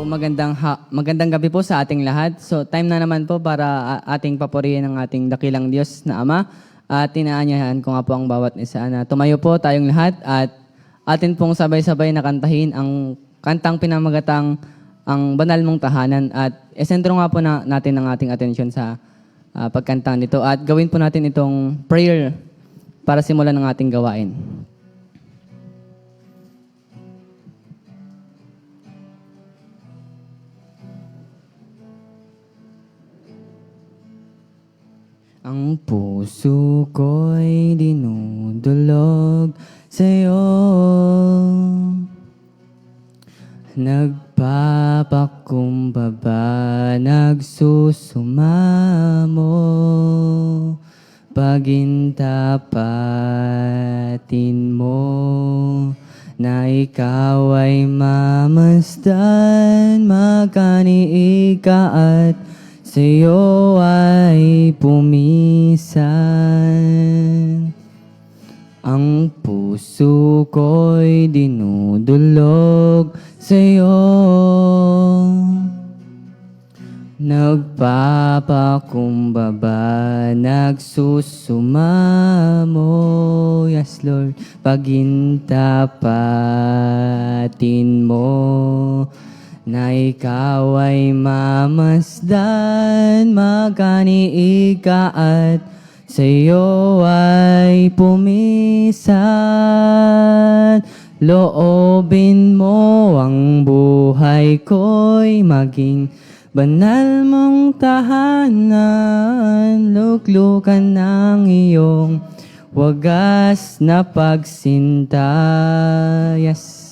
magandang gabi po sa ating lahat. So, time na naman po para ating papurihin ang ating dakilang Diyos na Ama at tinaanyahan ko nga po ang bawat isa na tumayo po tayong lahat at atin pong sabay-sabay na kantahin ang kantang pinamagatang ang banal mong tahanan at esentro nga po natin ang ating atensyon sa pagkantang nito at gawin po natin itong prayer para simulan ang ating gawain. Ang puso ko'y dinudulog sa'yo, nagpapakumbaba, nagsusumamo, pagintapatin mo, na ikaw ay mamasdan, makaniig ka at sa'yo ay pumisan. Ang puso ko'y dinudulog sa'yo, nagpapakumbaba, nagsusumamo, yes Lord, pagintapatin mo, na ikaw ay mamasdan, makaniig ka at sa'yo ay pumisan. Loobin mo ang buhay ko'y maging banal mong tahanan, luklukan ng iyong wagas na pagsinta. Yes.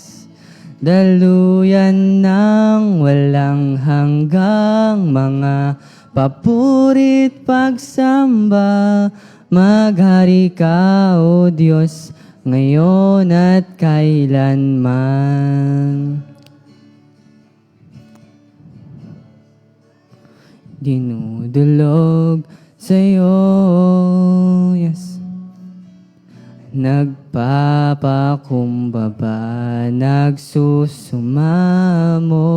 Daluyan ng walang hanggang mga papurit pagsamba, maghari ka, O Diyos, ngayon at kailanman. Dinudulog sa'yo, yes. Nagpapakumbaba, nagsusumamo,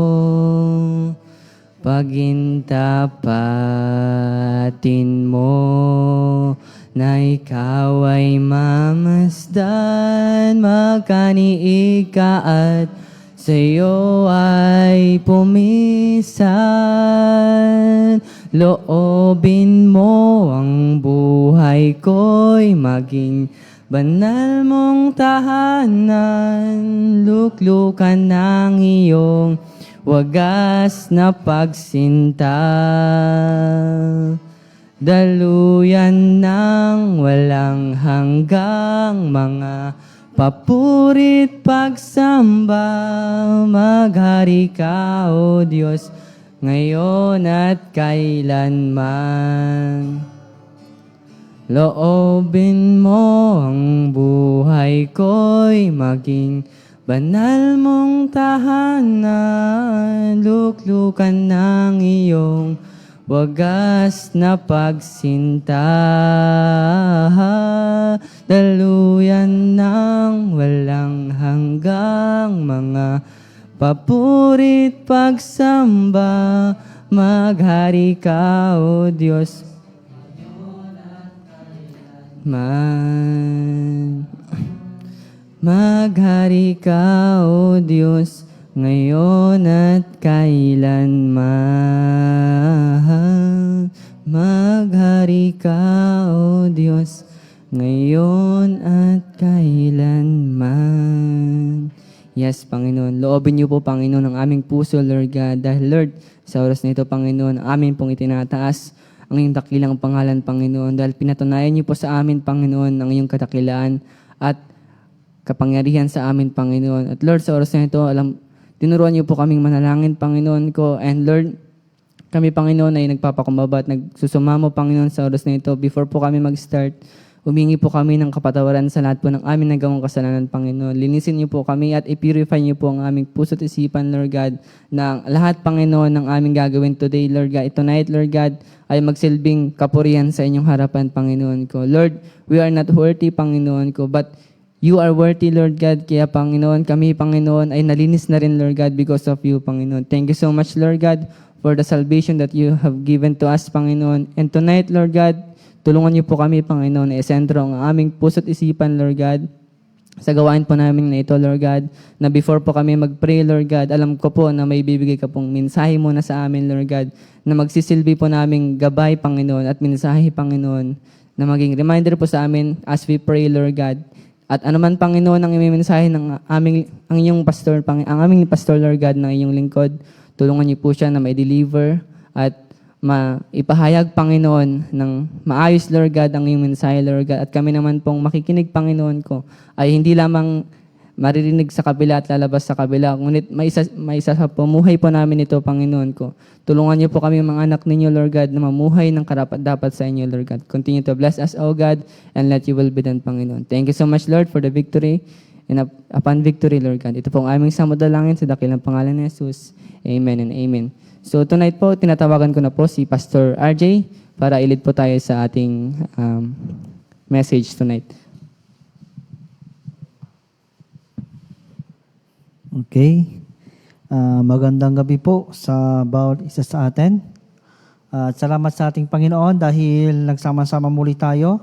pagintapatin mo, na ikaw ay mamasdan, makaniig ka at sa'yo ay pumisan. Loobin mo ang buhay ko'y maging banal mong tahanan, luklukan ng iyong wagas na pagsinta. Daluyan ng walang hanggang mga papurit pagsamba, maghari ka, O Diyos, ngayon at kailanman. Loobin mo ang buhay ko'y maging banal mong tahanan, luklukan ng iyong wagas na pagsinta. Daluyan ng walang hanggang mga papurit pagsamba, maghari ka, O Diyos, maghari ka, O Diyos, ngayon at kailanman. Maghari ka, O Diyos, ngayon at kailanman. Yes, Panginoon. Loobin niyo po, Panginoon, ang aming puso, Lord God. Dahil, Lord, sa oras na ito, Panginoon, ang amin pong itinataas ang iyong dakilang pangalan, Panginoon. Dahil pinatunayan niyo po sa amin, Panginoon, ang iyong kadakilaan at kapangyarihan sa amin, Panginoon. At Lord, sa oras na ito, tinuruan niyo po kaming manalangin, Panginoon ko. And Lord, kami, Panginoon, ay nagpapakumbaba at nagsusumamo, Panginoon, sa oras na ito. Before po kami mag-start, humingi po kami ng kapatawaran sa lahat po ng aming nagawang kasalanan, Panginoon. Linisin niyo po kami at i-purify niyo po ang aming puso't isipan, Lord God, na lahat, Panginoon, ng aming gagawin today, Lord God. Tonight, Lord God, ay magsilbing kapurihan sa inyong harapan, Panginoon ko. Lord, we are not worthy, Panginoon ko, but You are worthy, Lord God. Kaya, Panginoon, kami, Panginoon, ay nalinis na rin, Lord God, because of you, Panginoon. Thank you so much, Lord God, for the salvation that you have given to us, Panginoon. And tonight, Lord God, tulungan niyo po kami, Panginoon, na isentro ang aming puso't isipan, Lord God, sa gawain po namin na ito, Lord God, na before po kami mag-pray, Lord God, alam ko po na may bibigay ka pong mensahe muna sa amin, Lord God, na magsisilbi po naming gabay, Panginoon, at mensahe, Panginoon, na maging reminder po sa amin as we pray, Lord God. At anuman, Panginoon, ang imimensahe ng ang inyong pastor, ang aming pastor, Lord God, ng inyong lingkod, tulungan niyo po siya na mai-deliver at ipahayag, Panginoon, ng maayos, Lord God, ang iyong mensahe, Lord God. At kami naman pong makikinig, Panginoon ko, ay hindi lamang maririnig sa kabila at lalabas sa kabila, ngunit may isa sa pamuhay po namin ito, Panginoon ko. Tulungan niyo po kami, mga anak ninyo, Lord God, na mamuhay ng karapat-dapat sa inyo, Lord God. Continue to bless us, O God, and let you will be done, Panginoon. Thank you so much, Lord, for the victory. And upon victory, Lord God, ito pong aming samudalangin sa dakilang pangalan ni Jesus. Amen and amen. So tonight po, tinatawagan ko na po si Pastor RJ para ilid po tayo sa ating message tonight. Okay. Magandang gabi po sa bawat isa sa atin. At salamat sa ating Panginoon dahil nagsama-sama muli tayo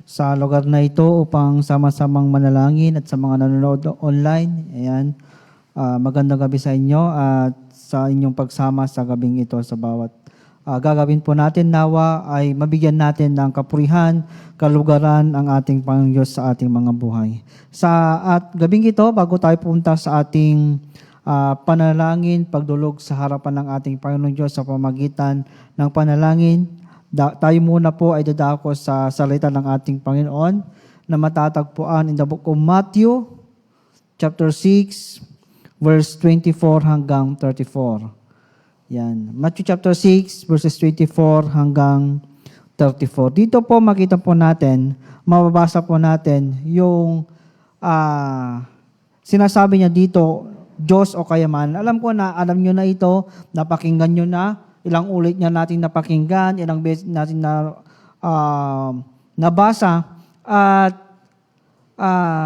sa lugar na ito upang sama-samang manalangin at sa mga nanonood online. Ayan. Magandang gabi sa inyo at sa inyong pagsama sa gabing ito sa bawat gagawin po natin nawa ay mabigyan natin ng kapurihan, kalugaran ang ating Panginoon Diyos sa ating mga buhay. At gabing ito, bago tayo punta sa ating panalangin, pagdulog sa harapan ng ating Panginoon Diyos sa pamagitan ng panalangin, tayo muna po ay dadako sa salita ng ating Panginoon na matatagpuan in the book of Matthew, chapter 6, verse 24 hanggang 34. Yan. Matthew chapter 6, verses 24 hanggang 34. Dito po makita po natin, mababasa po natin yung sinasabi niya dito, Diyos o kayamanan. Alam ko na, alam nyo na ito, napakinggan nyo na, ilang ulit niya natin napakinggan, ilang beses natin na nabasa. At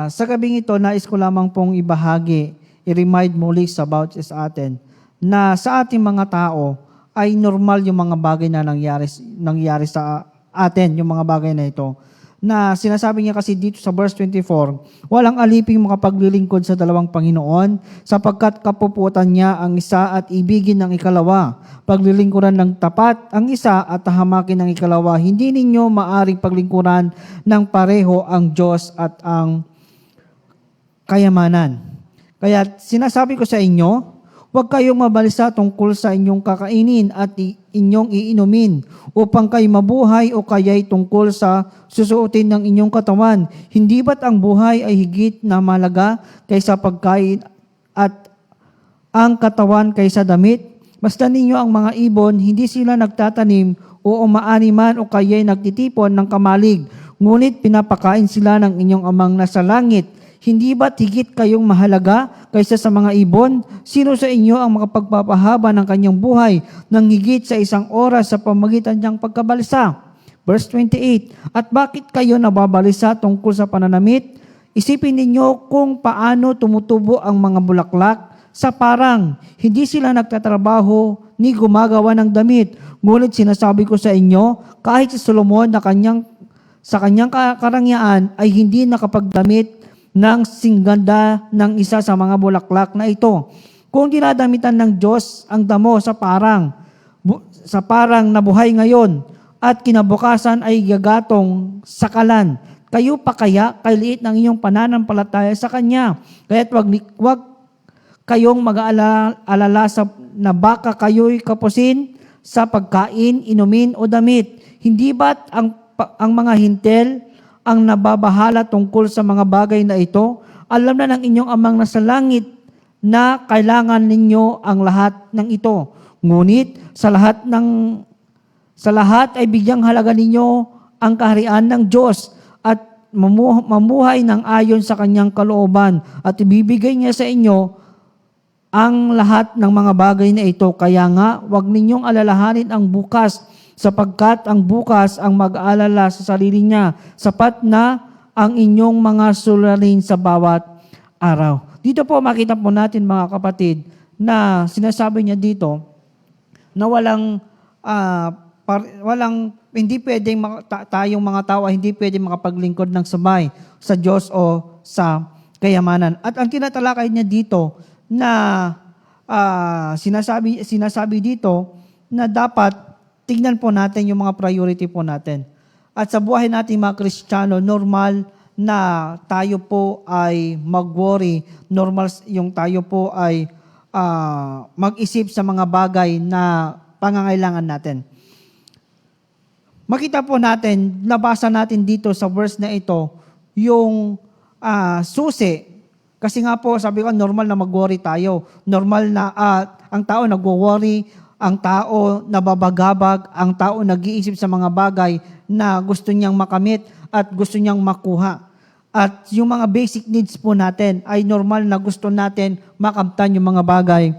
sa gabing ito, nais ko lamang pong ibahagi, i-remind muli about sa atin, na sa ating mga tao ay normal yung mga bagay na nangyari sa atin, yung mga bagay na ito. Na sinasabi niya kasi dito sa verse 24, walang aliping makapaglilingkod sa dalawang Panginoon, sapagkat kapuputan niya ang isa at ibigin ng ikalawa. Paglilingkuran ng tapat ang isa at tahamakin ng ikalawa. Hindi ninyo maaring paglingkuran ng pareho ang Diyos at ang kayamanan. Kaya sinasabi ko sa inyo, huwag kayong mabalisa tungkol sa inyong kakainin at inyong iinumin upang kayo mabuhay o kaya'y tungkol sa susuotin ng inyong katawan. Hindi ba't ang buhay ay higit na malaga kaysa pagkain at ang katawan kaysa damit? Basta ninyo ang mga ibon, hindi sila nagtatanim o umaaniman o kaya'y nagtitipon ng kamalig. Ngunit pinapakain sila ng inyong amang nasa langit. Hindi ba't higit kayong mahalaga kaysa sa mga ibon? Sino sa inyo ang makapagpapahaba ng kanyang buhay ng higit sa isang oras sa pamagitan niyang pagkabalisa? Verse 28, at bakit kayo nababalisa tungkol sa pananamit? Isipin ninyo kung paano tumutubo ang mga bulaklak sa parang. Hindi sila nagtatrabaho ni gumagawa ng damit. Ngunit sinasabi ko sa inyo, kahit si Solomon na sa kanyang karangyaan ay hindi nakapagdamit ng singganda ng isa sa mga bulaklak na ito. Kung dinadamitan ng Diyos ang damo sa parang na buhay ngayon at kinabukasan ay gagatong sakalan, kayo pa kaya kailiit ng inyong pananampalataya sa Kanya? Kaya't wag kayong mag-aalala na baka kayo'y kapusin sa pagkain, inumin o damit. Hindi ba't ang mga hintel ang nababahala tungkol sa mga bagay na ito? Alam na ng inyong amang nasa langit na kailangan ninyo ang lahat ng ito. Ngunit sa lahat ay bigyang halaga ninyo ang kaharian ng Diyos at mamuhay ng ayon sa kanyang kalooban at ibibigay niya sa inyo ang lahat ng mga bagay na ito. Kaya nga, huwag ninyong alalahanin ang bukas, sapagkat ang bukas ang mag-aalala sa sarili niya. Sapat na ang inyong mga suliranin sa bawat araw. Dito po makita po natin mga kapatid na sinasabi niya dito na hindi pwedeng tayong mga tao ay hindi pwedeng makapaglingkod ng sabay sa Diyos o sa kayamanan. At ang tinatalakay niya dito na sinasabi dito na dapat tignan po natin yung mga priority po natin. At sa buhay natin mga Kristiyano, normal na tayo po ay mag-worry, normal yung tayo po ay mag-isip sa mga bagay na pangangailangan natin. Makita po natin, nabasa natin dito sa verse na ito, yung susi. Kasi nga po, sabi ko, normal na mag-worry tayo. Normal na ang tao nag-worry, ang tao nababagabag, ang tao nag-iisip sa mga bagay na gusto niyang makamit at gusto niyang makuha. At yung mga basic needs po natin ay normal na gusto natin makamtan yung mga bagay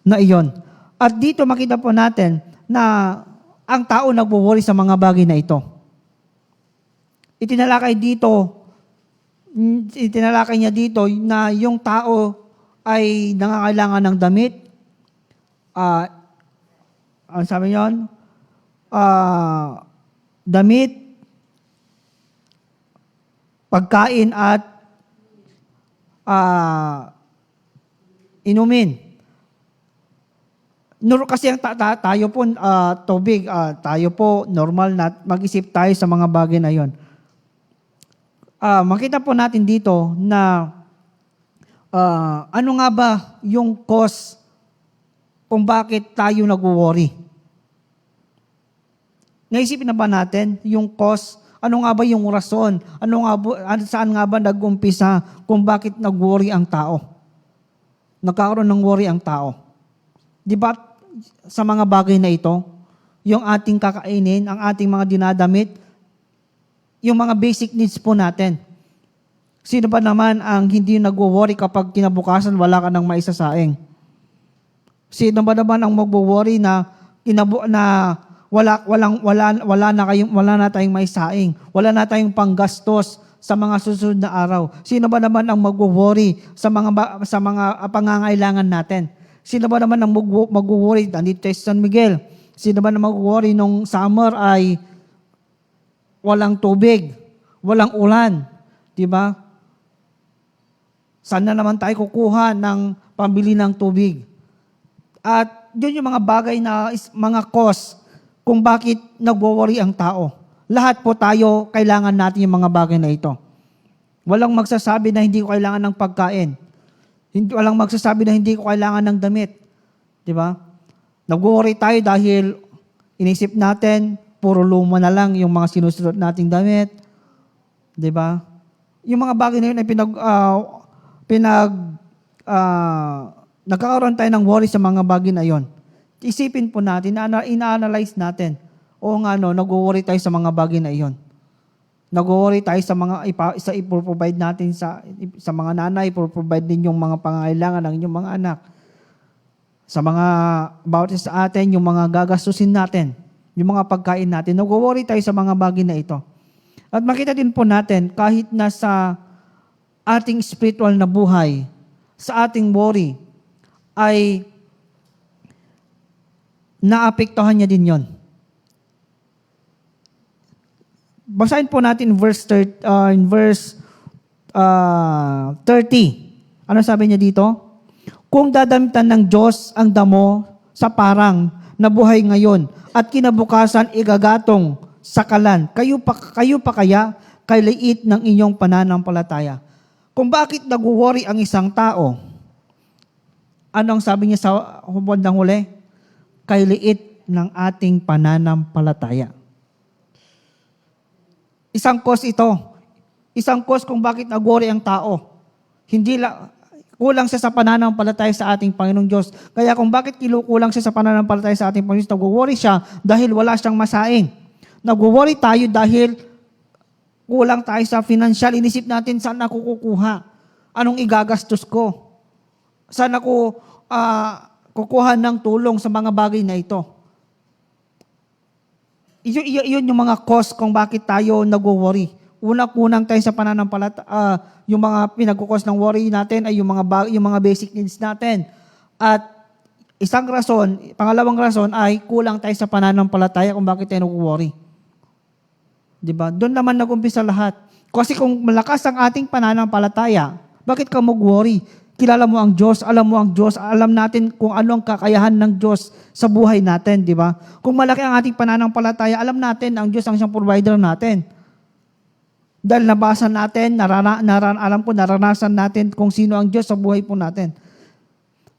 na iyon. At dito makita po natin na ang tao nagwo-worry sa mga bagay na ito. Itinalakay niya dito na yung tao ay nangangailangan ng damit. Ang sabi niyon, damit, pagkain at inumin. Kasi tayo po, tubig, tayo po normal na mag-isip tayo sa mga bagay na yon. Makita po natin dito na ano nga ba yung cause kung bakit tayo nag-worry. Naisipin na ba natin yung cause? Ano nga ba yung rason? Saan nga ba nag-umpisa kung bakit nag-worry ang tao? Nagkakaroon ng worry ang tao. Di ba sa mga bagay na ito, yung ating kakainin, ang ating mga dinadamit, yung mga basic needs po natin. Sino ba naman ang hindi nag-worry kapag kinabukasan wala ka ng maisasaing? Sino ba naman ang mag-worry na wala na tayong maisaing, wala na tayong panggastos sa mga susunod na araw? Sino ba naman ang mag-worry sa mga pangangailangan natin? Sino ba naman ang mag-worry? Nandito tayo sa San Miguel. Sino ba naman mag-worry nung summer ay walang tubig, walang ulan? Diba? Saan na naman tayo kukuha ng pambili ng tubig? At yun yung mga bagay na mga cause kung bakit nag-worry ang tao. Lahat po tayo, kailangan natin yung mga bagay na ito. Walang magsasabi na hindi ko kailangan ng pagkain. Walang magsasabi na hindi ko kailangan ng damit. Di ba? Nag-worry tayo dahil inisip natin, puro luma na lang yung mga sinusunod nating damit. Di ba? Yung mga bagay na yun ay nagkakaroon tayo ng worry sa mga bagay na yon. Isipin po natin, ina-analyze natin. Oo nga, nag-worry tayo sa mga bagay na iyon. Nag-worry tayo sa mga ipoprovide natin sa mga nanay, ipoprovide din yung mga pangangailangan ng inyong mga anak. Sa mga about sa atin, yung mga gagastusin natin, yung mga pagkain natin, nag-worry tayo sa mga bagay na ito. At makita din po natin, kahit nasa ating spiritual na buhay, sa ating worry, ay naapektuhan niya din yon. Basahin po natin verse 30. Ano sabi niya dito? Kung dadamitan ng Diyos ang damo sa parang na buhay ngayon at kinabukasan igagatong sa kalan, kayo pa kaya kay liit ng inyong pananampalataya? Kung bakit nag-worry ang isang tao, anong sabi niya sa bandang huli? Kay liit ng ating pananampalataya. Isang cause ito. Isang cause kung bakit nag-worry ang tao. Kulang siya sa pananampalataya sa ating Panginoong Diyos. Kaya kung bakit kinukulang siya sa pananampalataya sa ating Panginoong Diyos, nag-worry siya dahil wala siyang masaing. Nag-worry tayo dahil kulang tayo sa financial. Inisip natin saan ako kukuha. Anong igagastos ko? Saan ako kukuha ng tulong sa mga bagay na ito? Iyon yung mga cause kung bakit tayo nag-worry. Una-kunang tayo sa yung mga pinagkukos ng worry natin ay yung mga basic needs natin. At pangalawang rason ay kulang tayo sa pananampalataya kung bakit tayo nag-worry. Diba? Doon naman nag-umpisa lahat. Kasi kung malakas ang ating pananampalataya, bakit ka mag-worry? Kilala mo ang Diyos, alam natin kung ano ang kakayahan ng Diyos sa buhay natin, di ba? Kung malaki ang ating pananampalataya, alam natin ang Diyos ang siyang provider natin. Dahil nabasa natin, naranasan natin kung sino ang Diyos sa buhay po natin.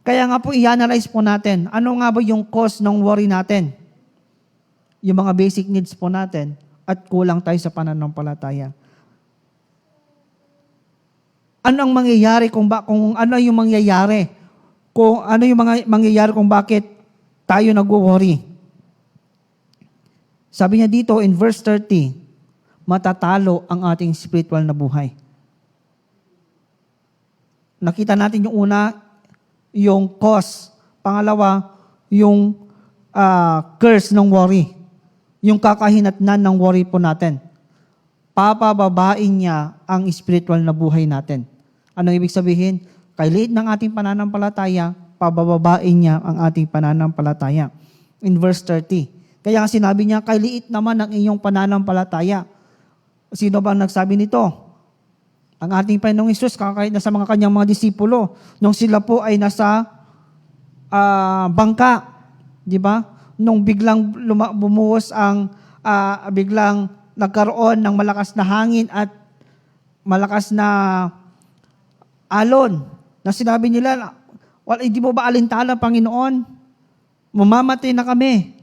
Kaya nga po, i-analyze po natin, ano nga ba yung cause ng worry natin? Yung mga basic needs po natin at kulang tayo sa pananampalataya. Ano ang mangyayari kung ano yung mangyayari kung bakit tayo nagwo-worry? Sabi niya dito in verse 30, matatalo ang ating spiritual na buhay. Nakita natin yung una, yung cause. Pangalawa, yung curse ng worry. Yung kakahinatnan ng worry po natin. Papababain niya ang spiritual na buhay natin. Anong ibig sabihin? Kay liit ng ating pananampalataya, pabababain niya ang ating pananampalataya. In verse 30. Kaya sinabi niya, kay liit naman ang inyong pananampalataya. Sino ba ang nagsabi nito? Ang ating Panginoong Hesus, kahit na sa mga kanyang mga disipulo, nung sila po ay nasa bangka, di ba? Nung biglang bumuhos biglang nagkaroon ng malakas na hangin at malakas na alon, na sinabi nila, hindi mo ba alintana, Panginoon? Mamamatay na kami.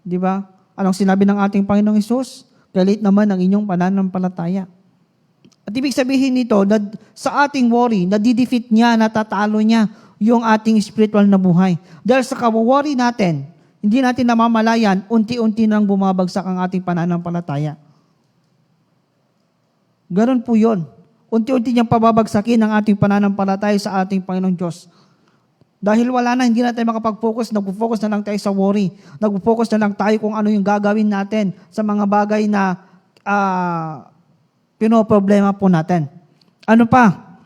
Di ba? Anong sinabi ng ating Panginoong Hesus? Kalit naman ang inyong pananampalataya. At ibig sabihin nito, sa ating worry, nadidefeat niya, natatalo niya yung ating spiritual na buhay. Dahil sa worry natin, hindi natin namamalayan, unti-unti nang bumabagsak ang ating pananampalataya. Ganon po yun. Unti-unti niyang pababagsakin ang ating pananampalataya sa ating Panginoong Diyos. Dahil wala na, hindi na tayo makapag-focus, nag-focus na lang tayo sa worry. Nag-focus na lang tayo kung ano yung gagawin natin sa mga bagay na pinoproblema po natin. Ano pa?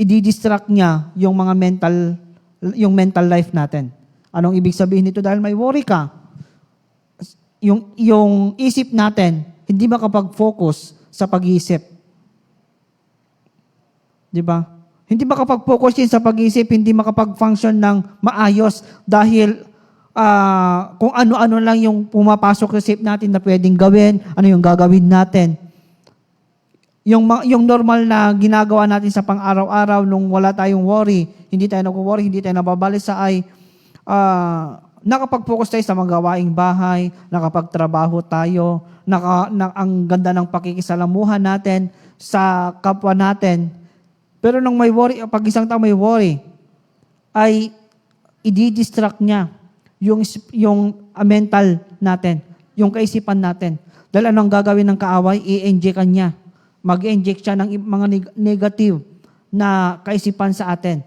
I-distract niya yung mga mental life natin. Anong ibig sabihin nito? Dahil may worry ka, yung isip natin, hindi makapag-focus sa pag-iisip. Di ba? Hindi makapag-focus din sa pag-iisip, hindi makapag-function ng maayos dahil kung ano-ano lang yung pumapasok sa isip natin na pwedeng gawin, ano yung gagawin natin. Yung normal na ginagawa natin sa pang-araw-araw nung wala tayong worry, hindi tayo nag-worry, hindi tayo nababalisa ay nakapag-focus tayo sa mga gawaing bahay, nakapagtrabaho tayo, ang ganda ng pakikisalamuhan natin sa kapwa natin. Pero nung may worry, pag isang tao may worry, ay i-distract niya yung mental natin, yung kaisipan natin. Dahil anong gagawin ng kaaway? I-inject niya. Mag-inject siya ng mga negative na kaisipan sa atin.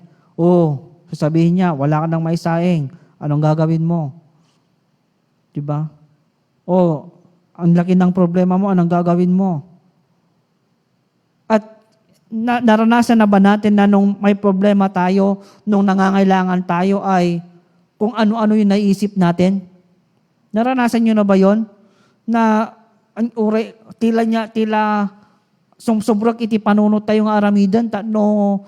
Sasabihin niya, wala ka nang maisaing. Anong gagawin mo? Diba? Ang laki ng problema mo, anong gagawin mo? At naranasan na ba natin na nung may problema tayo, nung nangangailangan tayo ay kung ano-ano yung naiisip natin? Naranasan nyo na ba yon? Na tila sumsobrak iti panunot tayo nga aramidan, no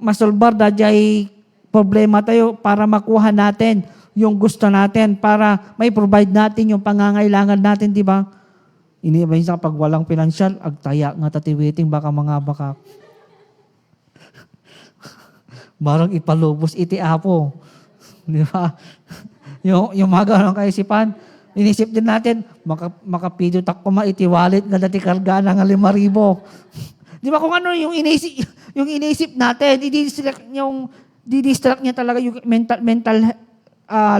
masolbar dajay problema tayo para makuha natin yung gusto natin, para may provide natin yung pangangailangan natin, di ba? Iniba sa pag walang pinansyal, agtaya nga tatiwiting baka barang ipalubos iti apo. Di ba? yung mga ganong kaisipan, inisip din natin, makapido tak kuma iti wallet nga dati karga na nga 5,000. Di ba kung ano yung inisip natin, didistract niya talaga yung mental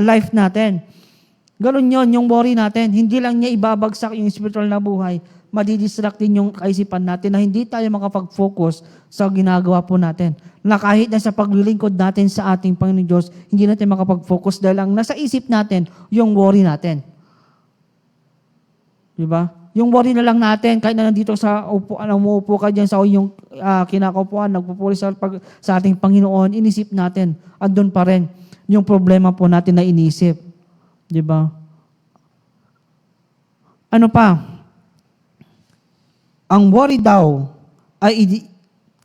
life natin. Ganon yun, yung worry natin. Hindi lang niya ibabagsak yung spiritual na buhay, madidistract din yung kaisipan natin na hindi tayo makapag-focus sa ginagawa po natin. Na kahit na sa paglilingkod natin sa ating Panginoon Diyos, hindi natin makapag-focus dahil lang nasa isip natin yung worry natin. Di ba? Yung worry na lang natin, kahit na nandito sa umuupo ka dyan sa yung kinakaupuan, nagpupuri sa ating Panginoon, inisip natin, andun pa rin yung problema po natin na inisip. Di ba? Ano pa? Ang worry daw ay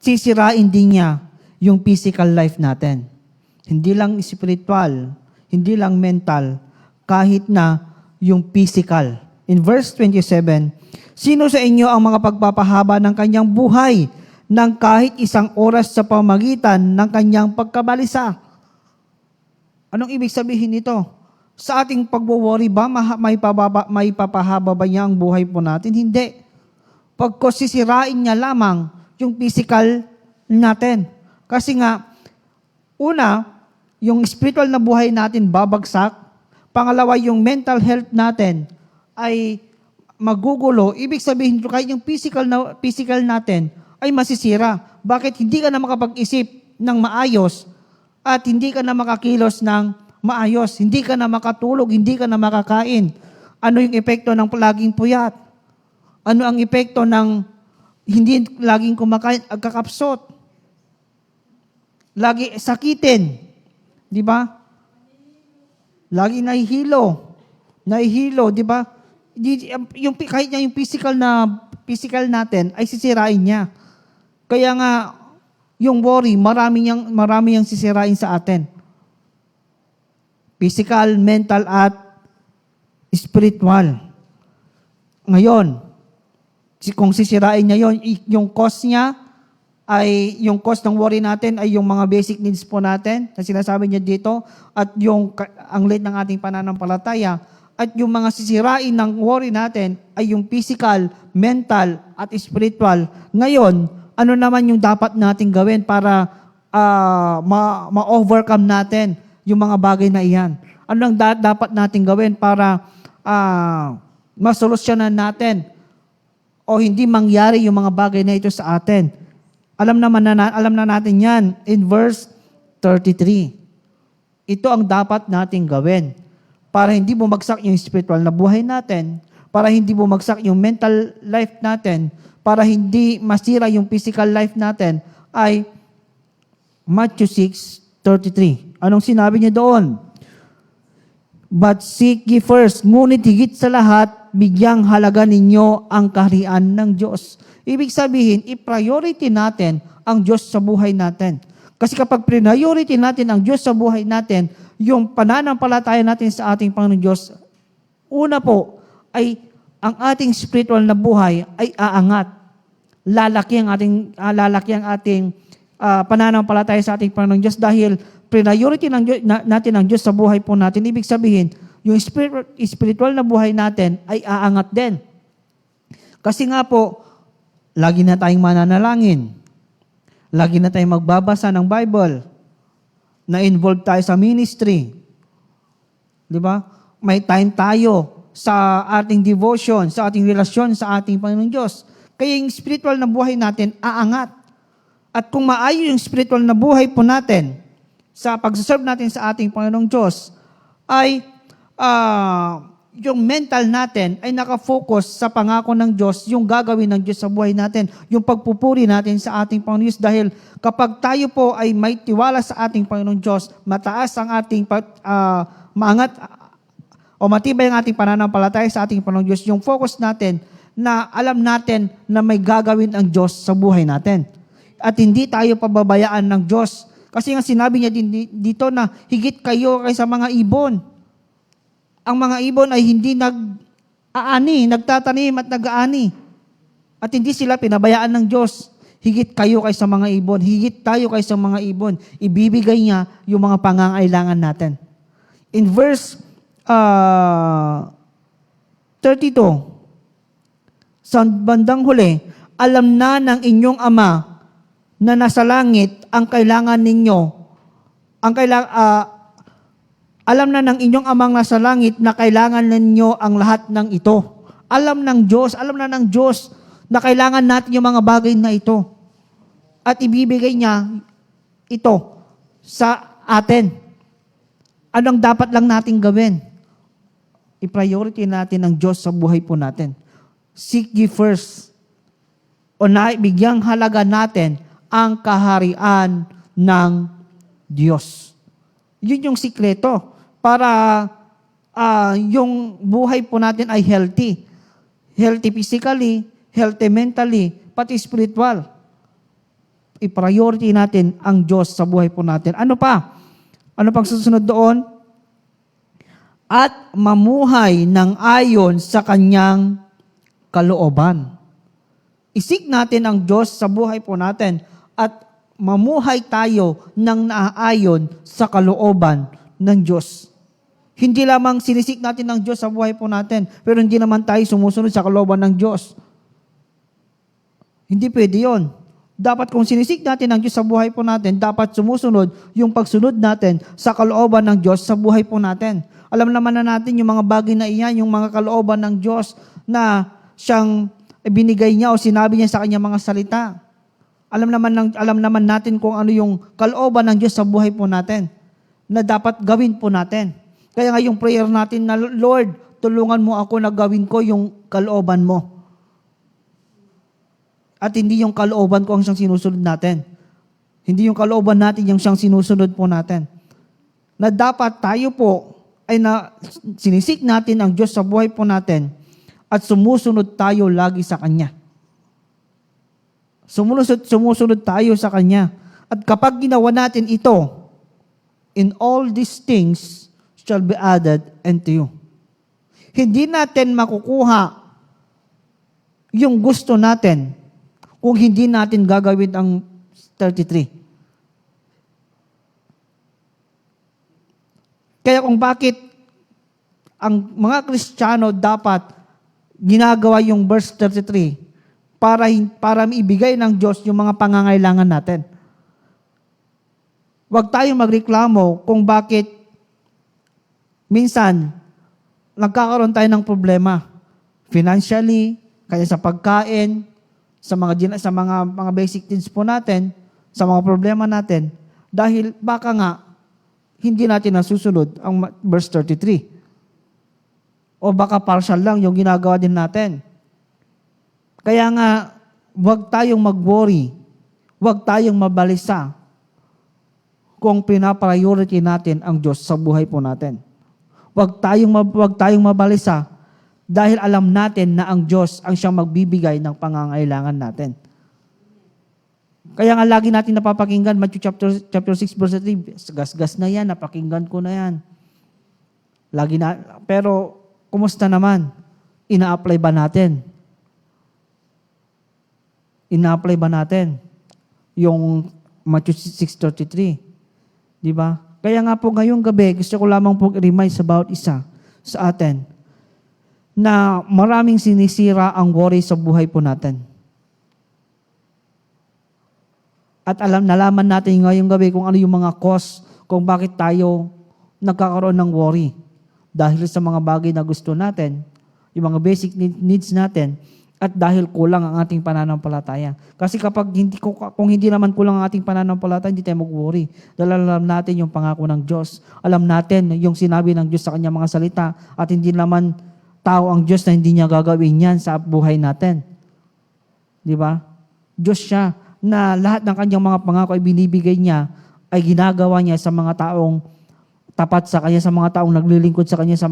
sisirain din niya yung physical life natin. Hindi lang spiritual, hindi lang mental, kahit na yung physical. In verse 27, sino sa inyo ang mga pagpapahaba ng kanyang buhay ng kahit isang oras sa pamagitan ng kanyang pagkabalisa? Anong ibig sabihin nito? Sa ating pagwo-worry ba, may papahaba ba niya ang buhay po natin? Hindi. Pagkos sisirain niya lamang yung physical natin. Kasi nga, una, yung spiritual na buhay natin babagsak. Pangalawa, yung mental health natin ay magugulo. Ibig sabihin, kahit yung physical natin ay masisira. Bakit? Hindi ka na makapag-isip ng maayos at hindi ka na makakilos ng maayos. Hindi ka na makatulog, hindi ka na makakain. Ano yung epekto ng laging puyat? Ano ang epekto ng hindi laging kumakain, agkakapsot? Lagi sakitin. Di ba? Lagi nahihilo, di ba? Kahit yung physical natin ay sisirain niya. Kaya nga yung worry, marami yang sisirain sa atin. Physical, mental at spiritual. Ngayon, kung sisirain niya yung cause niya ay yung cause ng worry natin ay yung mga basic needs po natin na sinasabi niya dito at ang late ng ating pananampalataya at yung mga sisirain ng worry natin ay yung physical, mental at spiritual. Ngayon, ano naman yung dapat nating gawin para ma-overcome natin yung mga bagay na iyan? Ano ang dapat nating gawin para masolusyonan natin o hindi mangyari yung mga bagay na ito sa atin? Alam na natin yan in verse 33. Ito ang dapat nating gawin para hindi bumagsak yung spiritual na buhay natin, para hindi bumagsak yung mental life natin, para hindi masira yung physical life natin, ay Matthew 6:33. Anong sinabi niya doon? But seek ye first, ngunit higit sa lahat, bigyang halaga ninyo ang kaharian ng Diyos. Ibig sabihin, i-priority natin ang Diyos sa buhay natin. Kasi kapag priority natin ang Diyos sa buhay natin, yung pananampalataya natin sa ating Panginoon Diyos, una po, ay ang ating spiritual na buhay ay aangat. Lalaki ang ating pananampalataya sa ating Panginoon Diyos dahil priority natin ang Diyos sa buhay po natin. Ibig sabihin, yung spiritual na buhay natin ay aangat din. Kasi nga po, lagi na tayong mananalangin. Lagi na tayong magbabasa ng Bible. Na-involve tayo sa ministry. Di ba? May time tayo sa ating devotion, sa ating relasyon sa ating Panginoon Diyos. Kaya yung spiritual na buhay natin, aangat. At kung maayo yung spiritual na buhay po natin, sa pagsaserve natin sa ating Panginoong Diyos, ay yung mental natin ay nakafocus sa pangako ng Diyos, yung gagawin ng Diyos sa buhay natin, yung pagpupuri natin sa ating Panginoon Diyos. Dahil kapag tayo po ay may tiwala sa ating Panginoong Diyos, mataas ang ating maangat o matibay ang ating pananampalataya sa ating Panginoong Diyos, yung focus natin na alam natin na may gagawin ang Diyos sa buhay natin. At hindi tayo pababayaan ng Diyos. Kasi nga sinabi niya din dito na higit kayo kaysa mga ibon. Ang mga ibon ay hindi nagtatanim at nag-aani. At hindi sila pinabayaan ng Diyos. Higit kayo kaysa mga ibon. Higit tayo kaysa mga ibon. Ibibigay niya yung mga pangangailangan natin. In verse 32, sa bandang huli, alam na ng inyong Ama na nasa langit ang kailangan ninyo. Alam na ng inyong Amang nasa langit na kailangan ninyo ang lahat ng ito. Alam na ng Diyos na kailangan natin yung mga bagay na ito. At ibibigay niya ito sa atin. Anong dapat lang natin gawin? I-priority natin ang Diyos sa buhay po natin. Seek ye first, o bigyang halaga natin ang kaharian ng Diyos. Yun yung sikreto para yung buhay po natin ay healthy. Healthy physically, healthy mentally, pati spiritual. I-priority natin ang Diyos sa buhay po natin. Ano pa? Ano pang susunod doon? At mamuhay ng ayon sa kanyang kalooban. Isik natin ang Diyos sa buhay po natin at mamuhay tayo ng naaayon sa kalooban ng Diyos. Hindi lamang sinisik natin ang Diyos sa buhay po natin, pero hindi naman tayo sumusunod sa kalooban ng Diyos. Hindi pwede yun. Dapat kung sinisik natin ang Diyos sa buhay po natin, dapat sumusunod yung pagsunod natin sa kalooban ng Diyos sa buhay po natin. Alam naman na natin yung mga bagay na iyan, yung mga kalooban ng Diyos na siyang binigay niya o sinabi niya sa kanyang mga salita. Alam naman natin kung ano yung kalooban ng Diyos sa buhay po natin na dapat gawin po natin. Kaya nga yung prayer natin na, Lord, tulungan mo ako na gawin ko yung kalooban mo. At hindi yung kalooban ko ang siyang sinusunod natin. Hindi yung kalooban natin yung siyang sinusunod po natin. Na dapat tayo po ay sinisik natin ang Diyos sa buhay po natin at sumusunod tayo lagi sa Kanya. Sumusunod tayo sa Kanya. At kapag ginawa natin ito, in all these things shall be added unto you. Hindi natin makukuha yung gusto natin kung hindi natin gagawin ang 33. Kaya kung bakit ang mga Kristiyano dapat ginagawa yung verse 33 para ibigay ng Diyos yung mga pangangailangan natin. Huwag tayong magreklamo kung bakit minsan nagkakaroon tayo ng problema financially, kaya sa pagkain, sa mga basic needs po natin, sa mga problema natin, dahil baka nga hindi natin nasusunod ang verse 33. O baka partial lang yung ginagawa din natin. Kaya nga, huwag tayong mag-worry. Huwag tayong mabalisa kung pinapriority natin ang Diyos sa buhay po natin. Huwag tayong mabalisa dahil alam natin na ang Diyos ang siyang magbibigay ng pangangailangan natin. Kaya nga lagi natin napapakinggan, Matthew chapter 6 verse 3, gas-gas na yan, napakinggan ko na yan. Pero, kumusta naman? Ina-apply ba natin? Ina-apply ba natin yung Matthew 6:33? Di ba? Kaya nga po ngayong gabi, gusto ko lamang po i-remind about isa sa atin na maraming sinisira ang worry sa buhay po natin. At nalaman natin ngayong gabi kung ano yung mga cause kung bakit tayo nagkakaroon ng worry. Dahil sa mga bagay na gusto natin, yung mga basic needs natin, at dahil kulang ang ating pananampalataya. Kasi kung hindi naman kulang ang ating pananampalataya, hindi tayo mag-worry. Dahil alam natin yung pangako ng Diyos. Alam natin yung sinabi ng Diyos sa kanyang mga salita, at hindi naman tao ang Diyos na hindi niya gagawin yan sa buhay natin. Di ba? Diyos siya na lahat ng kanyang mga pangako ay binibigay niya, ay ginagawa niya sa mga taong tapat sa kanya, sa mga taong naglilingkod sa kanya, sa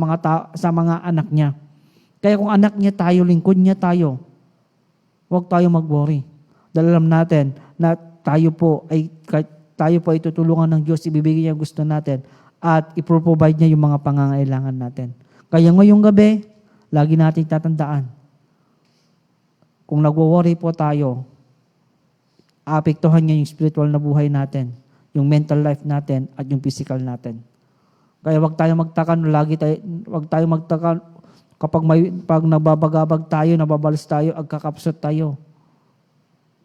mga anak niya. Kaya kung anak niya tayo, lingkod niya tayo, huwag tayo mag-worry. Dahil alam natin na tayo po ay tutulungan ng Diyos, ibibigay niya ang gusto natin, at iproprovide niya yung mga pangangailangan natin. Kaya ngayong gabi, lagi natin tatandaan, kung nagwo-worry po tayo, aapektuhan niya yung spiritual na buhay natin, yung mental life natin, at yung physical natin. Kaya wag tayo magtaka, pag nababagabag tayo, nababalis tayo, agkakapsot tayo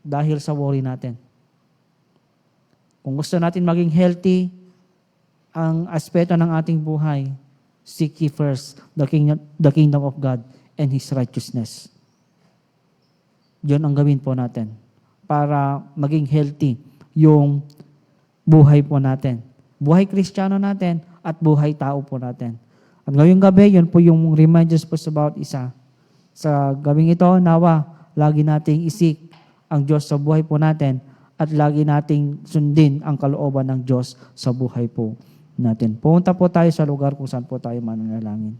dahil sa worry natin. Kung gusto natin maging healthy ang aspeto ng ating buhay, seek ye first the kingdom of God and His righteousness. Yun ang gawin po natin para maging healthy yung buhay po natin. Buhay Kristiyano natin at buhay tao po natin. At ngayong gabi, yun po yung reminders po about isa Sa gabing ito, nawa, lagi nating isik ang Diyos sa buhay po natin at lagi nating sundin ang kalooban ng Diyos sa buhay po natin. Pumunta po tayo sa lugar kung saan po tayo mananalangin.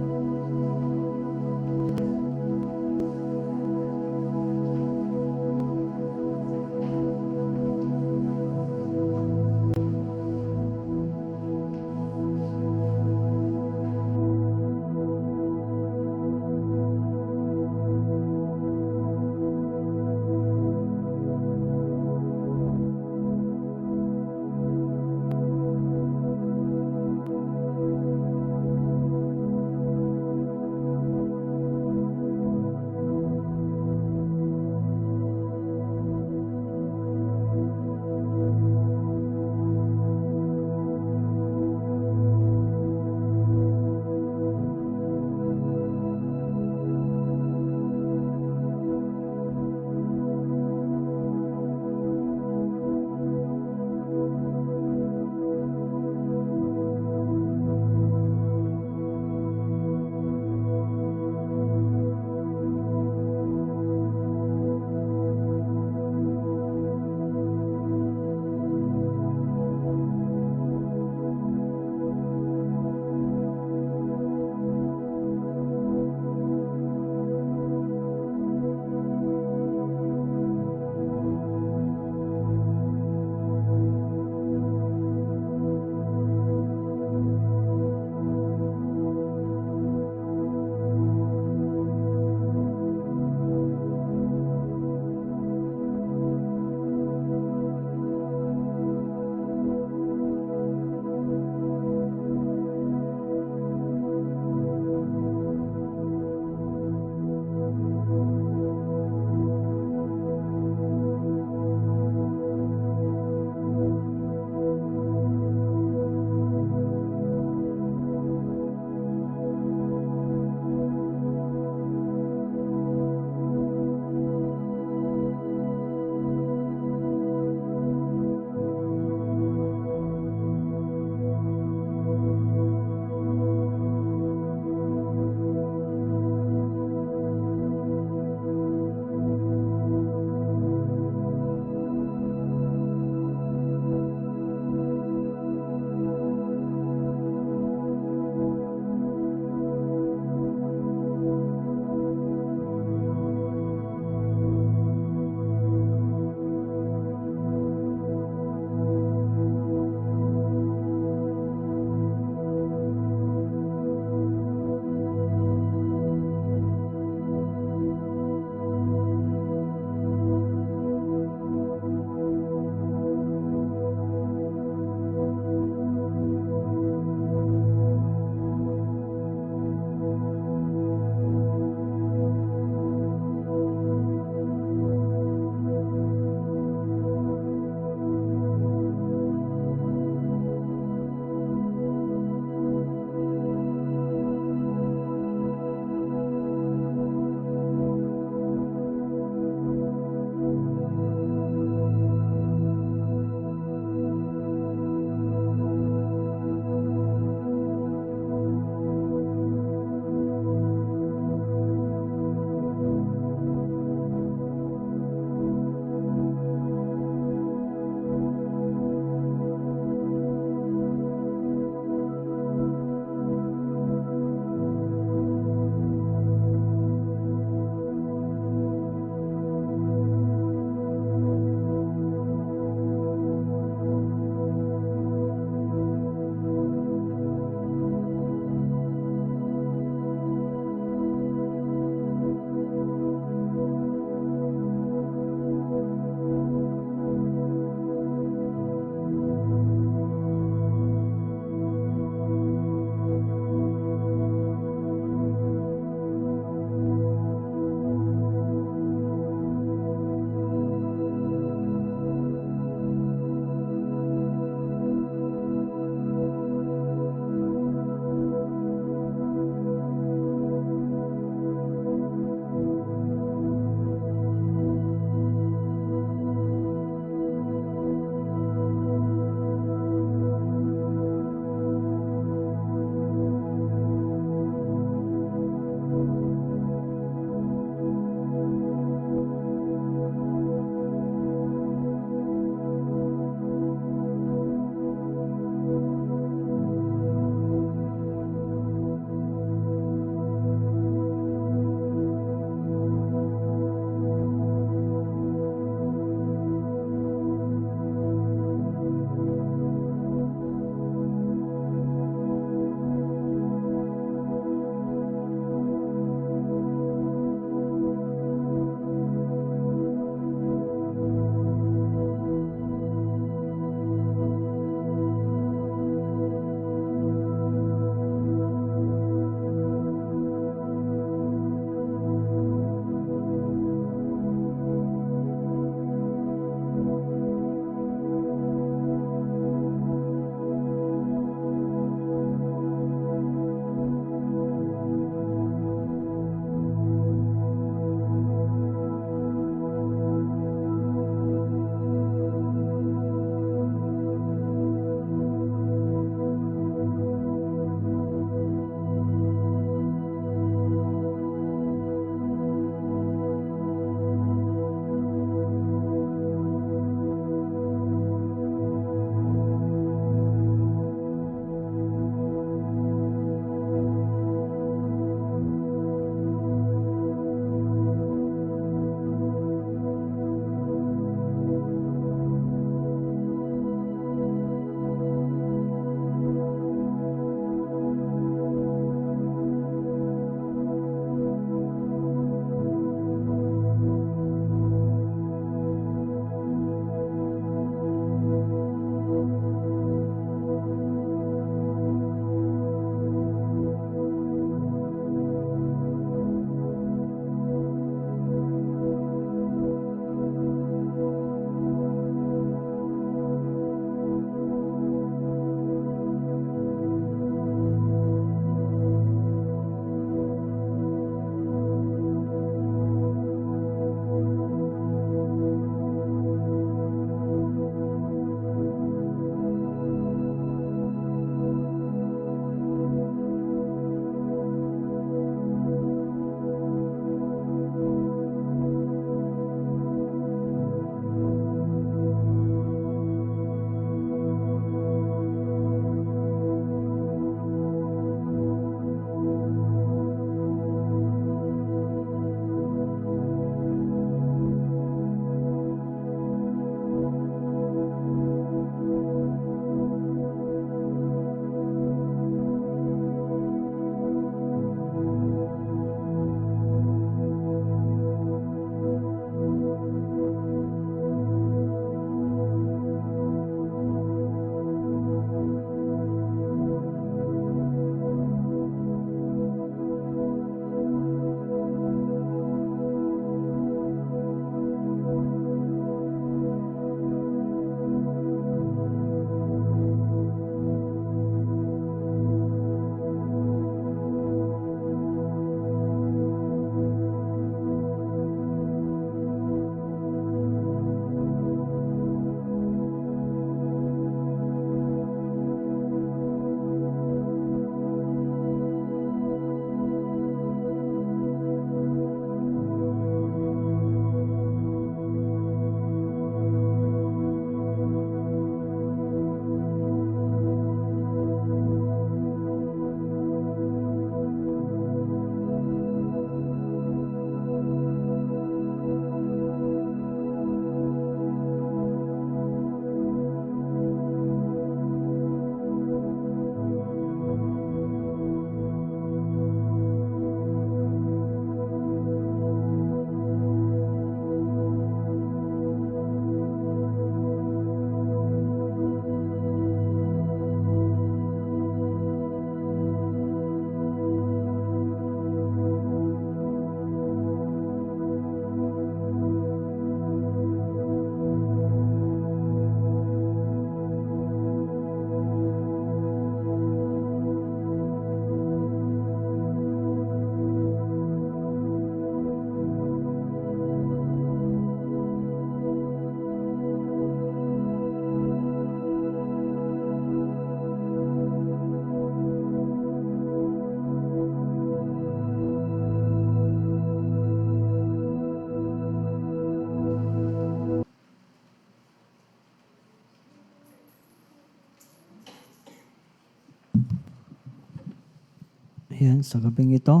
Ayan, sa gabing ito,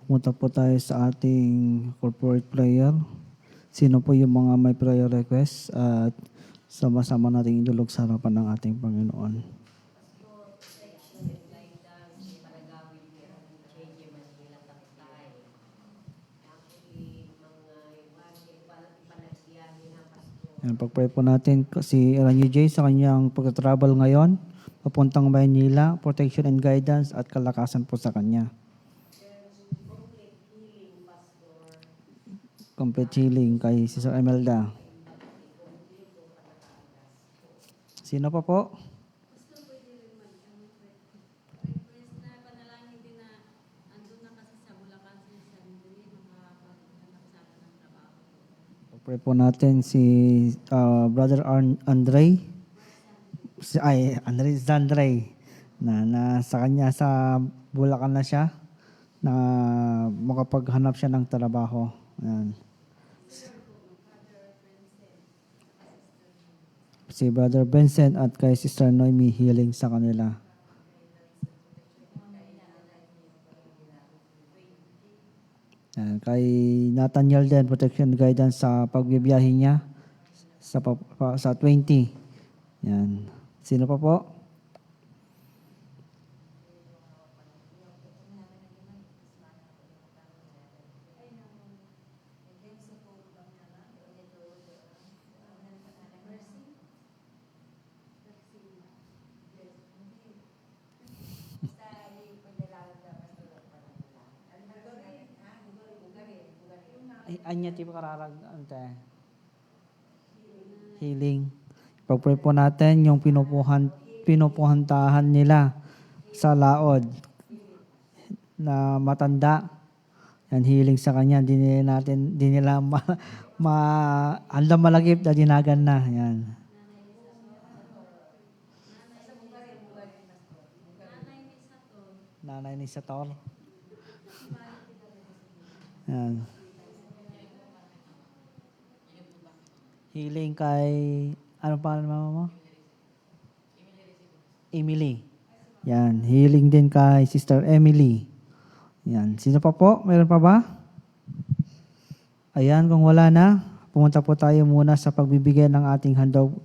pumunta po tayo sa ating corporate prayer. Sino po yung mga may prayer request at sama-sama nating idulog sa harapan ng ating Panginoon. Ayan, pag-pray po natin si Ranyo J sa kanyang pag-travel ngayon, papuntang Maynila, protection and guidance at kalakasan po sa kanya. Complete healing kay Sister Imelda. Sino pa po? Pray po natin si Brother Andre. Andre Zandre na sa kanya sa Bulacan na siya na makapaghanap siya ng trabaho. Ayan. Si Brother Vincent at kay Sister Noemi healing sa kanila. Kay Nathaniel din, protection guidance sa pagbibiyahe niya sa 20. Yan. Sino pa po? Anya tipo kararag ante. Healing. Pag-pray po natin yung pinupuhantahan nila sa laod na matanda. Yan healing sa kanya. Di nila handang malagip na dinagan na. Yan. Nanay ni Sator. Yan. Healing kay, ano pa mama mo? Emily. Yan, healing din kay Sister Emily. Yan, sino pa po? Meron pa ba? Ayan, kung wala na, pumunta po tayo muna sa pagbibigay ng ating handog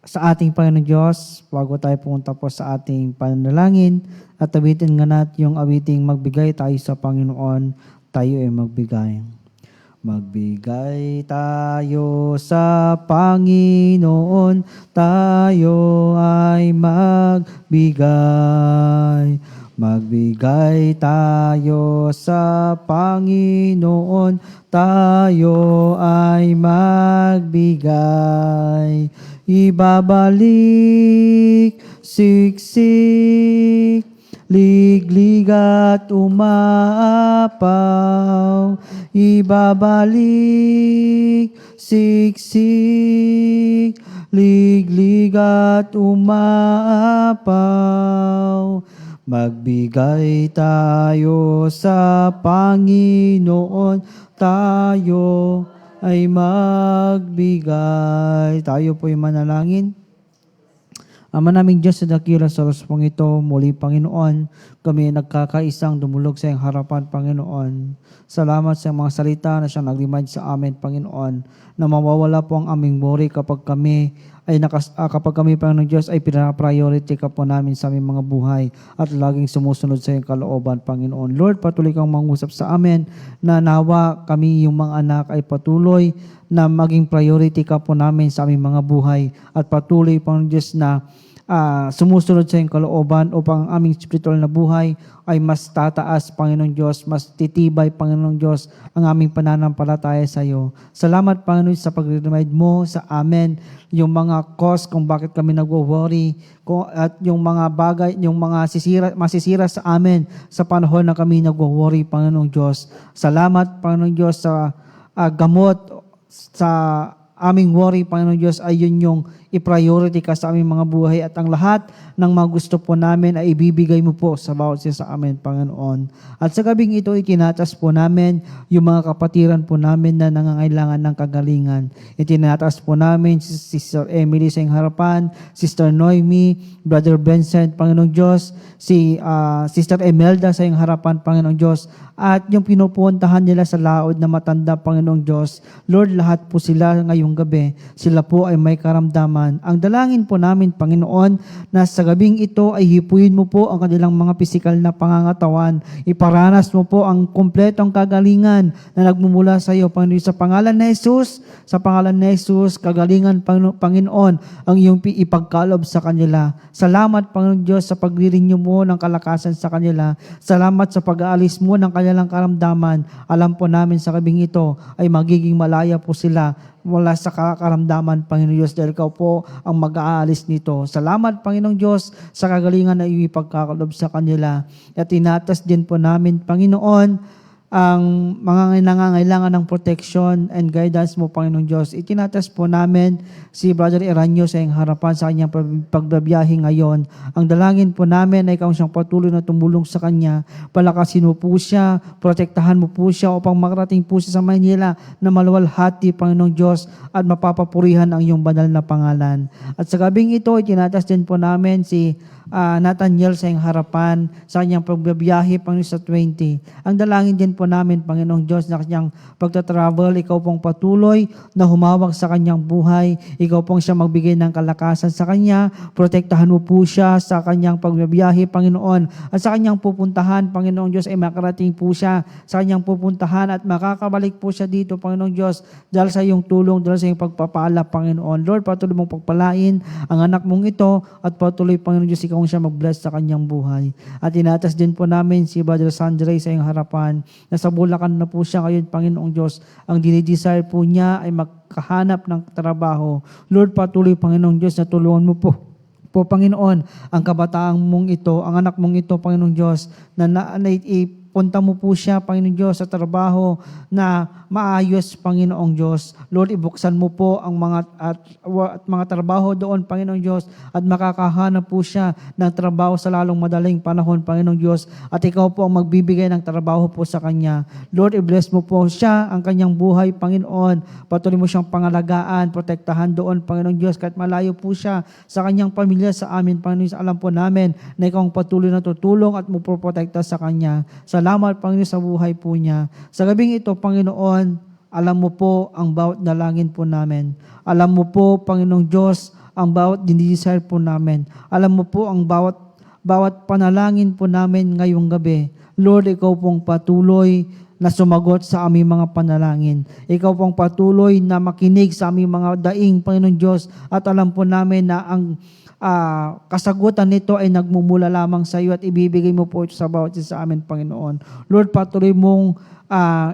sa ating Panginoon Diyos bago tayo pumunta po sa ating panalangin at awitin nga natin yung awiting magbigay tayo sa Panginoon, tayo ay magbigay. Magbigay tayo sa Panginoon, tayo ay magbigay. Magbigay tayo sa Panginoon, tayo ay magbigay. Ibabalik, siksik, liglig at umaapaw. Ibabalik, siksik, liglig at umaapaw. Magbigay tayo sa Panginoon, tayo ay magbigay. Tayo po'y manalangin. Ama naming Diyos sa dakila sa oras pong ito, muli Panginoon, kami nagkakaisang dumulog sa iyong harapan, Panginoon. Salamat sa mga salita na siyang nag-remind sa amin, Panginoon, na mawawala po ang aming worry kapag kami, Panginoon Diyos, ay pinapriority ka po namin sa aming mga buhay at laging sumusunod sa iyong kalooban, Panginoon. Lord, patuloy kang mangusap sa amin na nawa kami yung mga anak ay patuloy na maging priority ka po namin sa aming mga buhay at patuloy, Panginoon Diyos, na sumusunod sa iyong kalooban upang ang aming spiritual na buhay ay mas tataas, Panginoon Diyos, mas titibay, Panginoon Diyos, ang aming pananampalataya sa iyo. Salamat, Panginoon, sa pag-remind mo sa amin yung mga cause kung bakit kami nagwo-worry at yung mga bagay, yung mga masisira sa amin sa panahon na kami nagwo-worry, Panginoon Diyos. Salamat, Panginoon Diyos, sa gamot sa aming worry, Panginoong Diyos, ay yun yung i-priority ka sa aming mga buhay at ang lahat ng mga gusto po namin ay ibibigay mo po sa bawat isa sa amin, Panginoon. At sa gabing ito, itinatas po namin yung mga kapatiran po namin na nangangailangan ng kagalingan. Itinatas po namin si Sister Emily sa iyong harapan, Sister Noemi, Brother Vincent, Panginoong Diyos, si Sister Emelda sa iyong harapan, Panginoong Diyos, at yung pinupuntahan nila sa laod na matanda, Panginoong Diyos. Lord, lahat po sila ngayong gabi, sila po ay may karamdaman. Ang dalangin po namin, Panginoon, na sa gabing ito ay hipuin mo po ang kanilang mga pisikal na pangangatawan. Iparanas mo po ang kompletong kagalingan na nagmumula sa iyo, Panginoon. Sa pangalan ni Jesus, kagalingan, Panginoon, ang iyong ipagkalob sa kanila. Salamat, Panginoon Diyos, sa pagririnyo mo ng kalakasan sa kanila. Salamat sa pag-aalis mo ng kanilang karamdaman. Alam po namin sa gabing ito ay magiging malaya po sila wala sa karamdaman, Panginoon Diyos, dahil ikaw po ang mag-aalis nito. Salamat, Panginoong Diyos, sa kagalingan na ipagkakalob sa kanila. At tinatas din po namin, Panginoon, ang mga nangangailangan ng protection and guidance mo, Panginoong Diyos. Itinatas po namin si Brother Eranio sa iyong harapan sa kanyang pagbabiyahe ngayon. Ang dalangin po namin ay ikaw siyang patuloy na tumulong sa kanya. Palakasin mo po siya, protektahan mo po siya upang makarating po siya sa Maynila na maluwalhati, Panginoong Diyos, at mapapapurihan ang iyong banal na pangalan. At sa gabing ito, itinatas din po namin si Nathaniel sa iyong harapan sa kanyang pagbabiyahe, Panginoon, sa 20. Ang dalangin din po namin, Panginoong Diyos, na kanyang pagtatravel, ikaw pong patuloy na humawak sa kanyang buhay. Ikaw pong siya magbigay ng kalakasan sa kanya. Protektahan mo po siya sa kanyang pagbabiyahe, Panginoon. At sa kanyang pupuntahan, Panginoong Diyos, ay makarating po siya sa kanyang pupuntahan at makakabalik po siya dito, Panginoong Diyos, dahil sa iyong tulong, dahil sa iyong pagpapala, Panginoon. Lord, patuloy mong pagpalain ang anak mong ito at patuloy, Panginoong Diyos, ikaw siya mag-bless sa kanyang buhay. At inatas din po namin si Brother Sandre sa iyong harapan. Nasa Bulacan na po siya ngayon, Panginoong Diyos. Ang dinidesire po niya ay magkahanap ng trabaho. Lord, patuloy, Panginoong Diyos, na tulungan mo po, Panginoon, ang kabataan mong ito, ang anak mong ito, Panginoong Diyos, na punta mo po siya, Panginoong Diyos, sa trabaho na maayos, Panginoong Diyos. Lord, ibuksan mo po ang mga trabaho doon, Panginoong Diyos, at makakahanap po siya ng trabaho sa lalong madaling panahon, Panginoong Diyos, at ikaw po ang magbibigay ng trabaho po sa kanya. Lord, i-bless mo po siya, ang kanyang buhay, Panginoon. Patuloy mo siyang pangalagaan, protektahan doon, Panginoong Diyos, kahit malayo po siya sa kanyang pamilya, sa amin, Panginoon. Alam po namin na ikaw ang patuloy na tutulong at magpoprotekta sa kanya. Salamat, Panginoon, sa buhay po niya. Sa gabing ito, Panginoon, alam mo po ang bawat dalangin po namin. Alam mo po, Panginoong Diyos, ang bawat dinidesire po namin. Alam mo po ang bawat panalangin po namin ngayong gabi. Lord, ikaw pong patuloy na sumagot sa aming mga panalangin. Ikaw pong patuloy na makinig sa aming mga daing, Panginoong Diyos, at alam po namin na ang kasagutan nito ay nagmumula lamang sa iyo at ibibigay mo po ito sa bawat isa sa amin, Panginoon. Lord, patuloy mong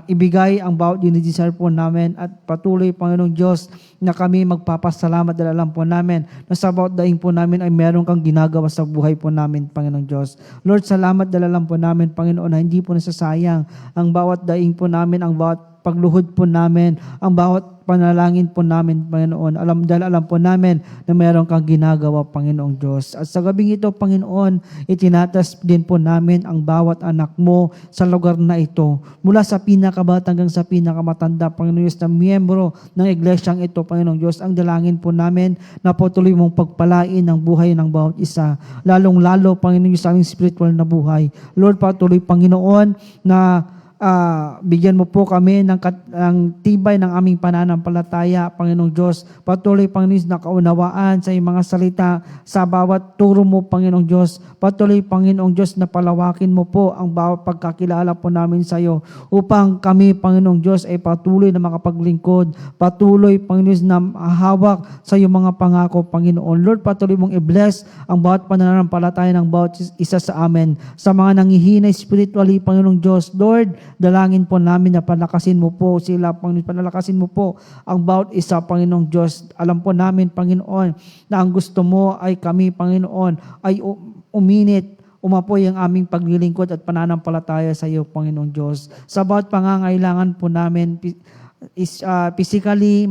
ibigay ang bawat dinidesire po namin at patuloy, Panginoong Diyos, na kami magpapasalamat dahil alam po namin na sa bawat daing po namin ay meron kang ginagawa sa buhay po namin, Panginoong Diyos. Lord, salamat dahil alam po namin, Panginoon, na hindi po nasasayang ang bawat daing po namin, ang bawat pagluhod po namin, ang bawat panalangin po namin, Panginoon. Dahil alam po namin na meron kang ginagawa, Panginoong Diyos. At sa gabing ito, Panginoon, itinatas din po namin ang bawat anak mo sa lugar na ito. Mula sa pinakabata hanggang sa pinakamatanda, Panginoong Diyos, na miyembro ng iglesyang ito, Panginoong Diyos. Ang dalangin po namin na patuloy mong pagpalain ang buhay ng bawat isa. Lalong-lalo, Panginoong Diyos, sa aming spiritual na buhay. Lord, patuloy, Panginoon, na bigyan mo po kami ng tibay ng aming pananampalataya, Panginoong Diyos. Patuloy, Panginoon, na kaunawaan sa iyong mga salita sa bawat turo mo, Panginoong Diyos. Patuloy, Panginoong Diyos, na palawakin mo po ang bawat pagkakilala po namin sa iyo upang kami, Panginoong Diyos, ay patuloy na makapaglingkod. Patuloy, Panginoon, na hawak sa iyong mga pangako, Panginoon. Lord, patuloy mong i-bless ang bawat pananampalataya ng bawat isa sa amin. Sa mga nangihinay spiritually, Panginoong Diyos, Lord, dalangin po namin na palakasin mo po sila, Panginoon. Palakasin mo po ang bawat isa, Panginoong Diyos. Alam po namin, Panginoon, na ang gusto mo ay kami, Panginoon, ay umapoy ang aming paglilingkod at pananampalataya sa iyo, Panginoong Diyos. Sa bawat pangangailangan po namin, physically,